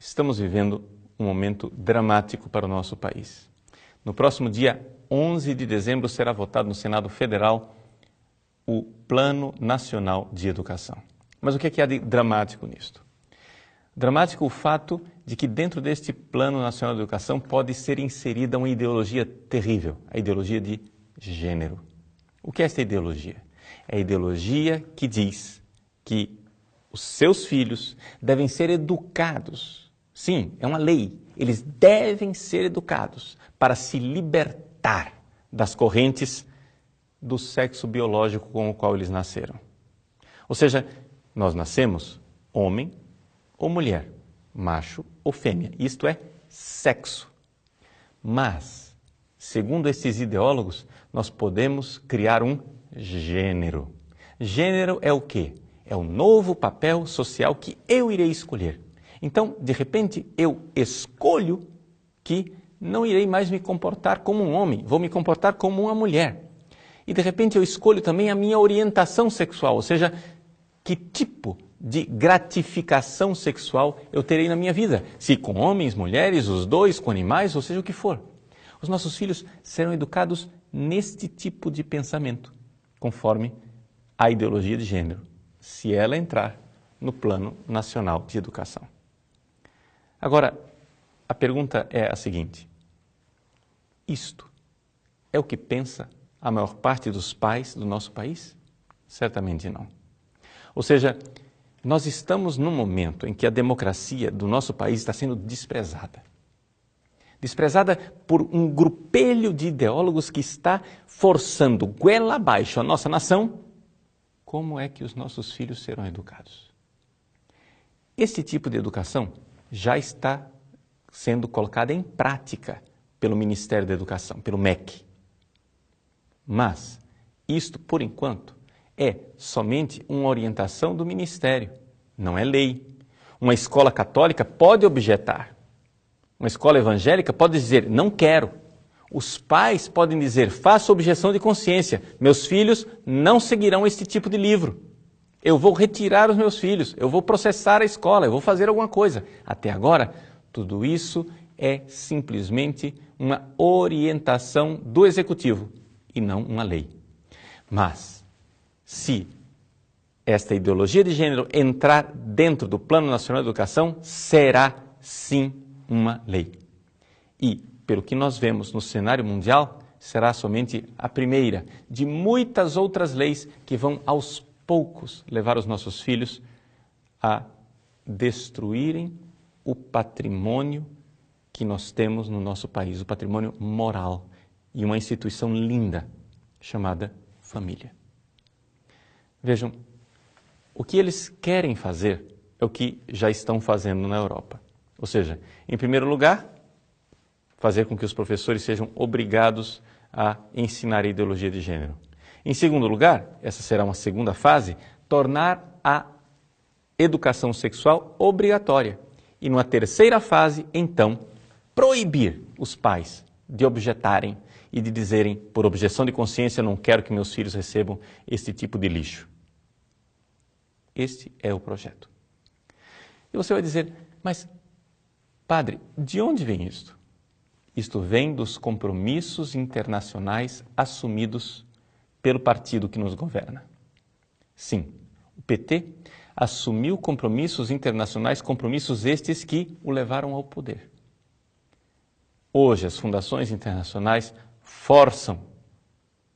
Estamos vivendo um momento dramático para o nosso país. No próximo dia 11 de dezembro será votado no Senado Federal o Plano Nacional de Educação. Mas o que é de dramático nisto? Dramático o fato de que dentro deste Plano Nacional de Educação pode ser inserida uma ideologia terrível, a ideologia de gênero. O que é esta ideologia? É a ideologia que diz que os seus filhos devem ser educados. Sim, é uma lei. Eles devem ser educados para se libertar das correntes do sexo biológico com o qual eles nasceram. Ou seja, nós nascemos homem ou mulher, macho ou fêmea. Isto é sexo. Mas, segundo esses ideólogos, nós podemos criar um gênero. Gênero é o quê? É o novo papel social que eu irei escolher. Então, de repente, eu escolho que não irei mais me comportar como um homem, vou me comportar como uma mulher. E, de repente, eu escolho também a minha orientação sexual, ou seja, que tipo de gratificação sexual eu terei na minha vida. Se com homens, mulheres, os dois, com animais, ou seja, o que for. Os nossos filhos serão educados neste tipo de pensamento, conforme a ideologia de gênero, se ela entrar no Plano Nacional de Educação. Agora, a pergunta é a seguinte: isto é o que pensa a maior parte dos pais do nosso país? Certamente não. Ou seja, nós estamos num momento em que a democracia do nosso país está sendo desprezada. Desprezada por um grupelho de ideólogos que está forçando goela abaixo a nossa nação. Como é que os nossos filhos serão educados? Este tipo de educação já está sendo colocada em prática pelo Ministério da Educação, pelo MEC. Mas isto, por enquanto, é somente uma orientação do Ministério, não é lei. Uma escola católica pode objetar. Uma escola evangélica pode dizer, não quero. Os pais podem dizer, faço objeção de consciência, meus filhos não seguirão este tipo de livro. Eu vou retirar os meus filhos, eu vou processar a escola, eu vou fazer alguma coisa. Até agora, tudo isso é simplesmente uma orientação do Executivo e não uma lei. Mas, se esta ideologia de gênero entrar dentro do Plano Nacional de Educação, será sim uma lei. E, pelo que nós vemos no cenário mundial, será somente a primeira de muitas outras leis que vão aos poucos levar os nossos filhos a destruírem o patrimônio que nós temos no nosso país, o patrimônio moral e uma instituição linda chamada família. Vejam, o que eles querem fazer é o que já estão fazendo na Europa. Ou seja, em primeiro lugar, fazer com que os professores sejam obrigados a ensinar a ideologia de gênero. Em segundo lugar, essa será uma segunda fase, tornar a educação sexual obrigatória. E numa terceira fase, então, proibir os pais de objetarem e de dizerem, por objeção de consciência, não quero que meus filhos recebam este tipo de lixo. Este é o projeto. E você vai dizer, mas, padre, de onde vem isto? Isto vem dos compromissos internacionais assumidos pelo partido que nos governa. Sim, o PT assumiu compromissos internacionais, compromissos estes que o levaram ao poder. Hoje, as fundações internacionais forçam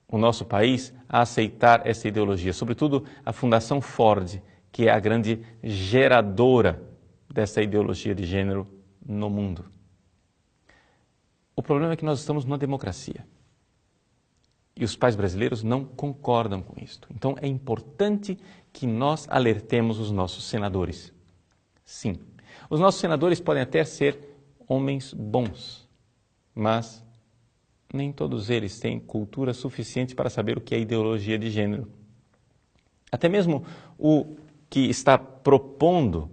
o nosso país a aceitar essa ideologia, sobretudo a Fundação Ford, que é a grande geradora dessa ideologia de gênero no mundo. O problema é que nós estamos numa democracia. E os pais brasileiros não concordam com isto. Então, é importante que nós alertemos os nossos senadores. Sim, os nossos senadores podem até ser homens bons, mas nem todos eles têm cultura suficiente para saber o que é ideologia de gênero. Até mesmo o que está propondo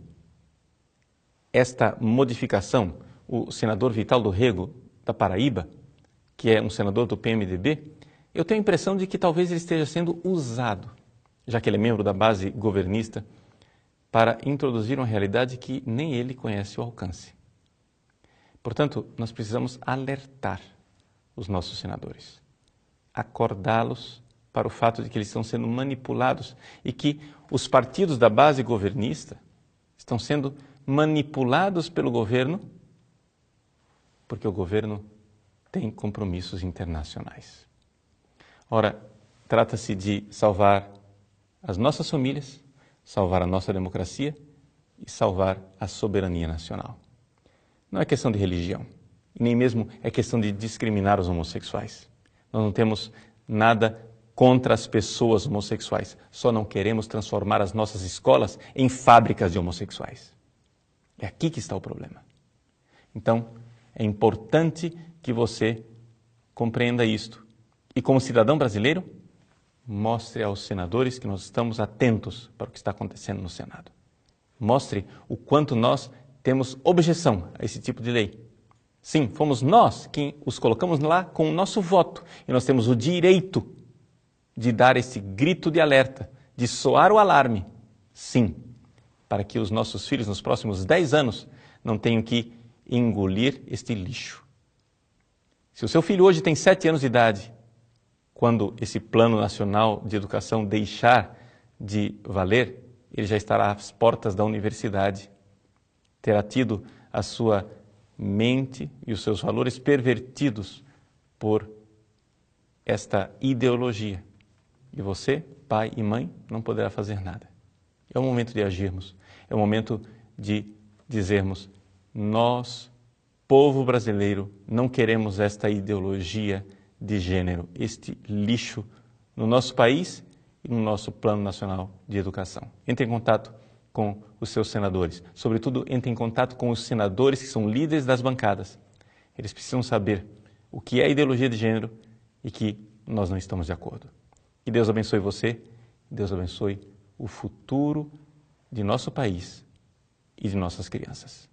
esta modificação, o senador Vital do Rego, da Paraíba, que é um senador do PMDB, eu tenho a impressão de que talvez ele esteja sendo usado, já que ele é membro da base governista, para introduzir uma realidade que nem ele conhece o alcance. Portanto, nós precisamos alertar os nossos senadores, acordá-los para o fato de que eles estão sendo manipulados e que os partidos da base governista estão sendo manipulados pelo governo porque o governo tem compromissos internacionais. Ora, trata-se de salvar as nossas famílias, salvar a nossa democracia e salvar a soberania nacional. Não é questão de religião, e nem mesmo é questão de discriminar os homossexuais. Nós não temos nada contra as pessoas homossexuais, só não queremos transformar as nossas escolas em fábricas de homossexuais. É aqui que está o problema. Então, é importante que você compreenda isto. E como cidadão brasileiro, mostre aos senadores que nós estamos atentos para o que está acontecendo no Senado. Mostre o quanto nós temos objeção a esse tipo de lei. Sim, fomos nós quem os colocamos lá com o nosso voto. E nós temos o direito de dar esse grito de alerta, de soar o alarme. Sim, para que os nossos filhos nos próximos 10 anos não tenham que engolir este lixo. Se o seu filho hoje tem 7 anos de idade, quando esse Plano Nacional de Educação deixar de valer, ele já estará às portas da universidade. Terá tido a sua mente e os seus valores pervertidos por esta ideologia. E você, pai e mãe, não poderá fazer nada. É o momento de agirmos. É o momento de dizermos: nós, povo brasileiro, não queremos esta ideologia de gênero, este lixo no nosso país e no nosso Plano Nacional de Educação. Entre em contato com os seus senadores. Sobretudo, entre em contato com os senadores que são líderes das bancadas. Eles precisam saber o que é ideologia de gênero e que nós não estamos de acordo. Que Deus abençoe você, Deus abençoe o futuro de nosso país e de nossas crianças.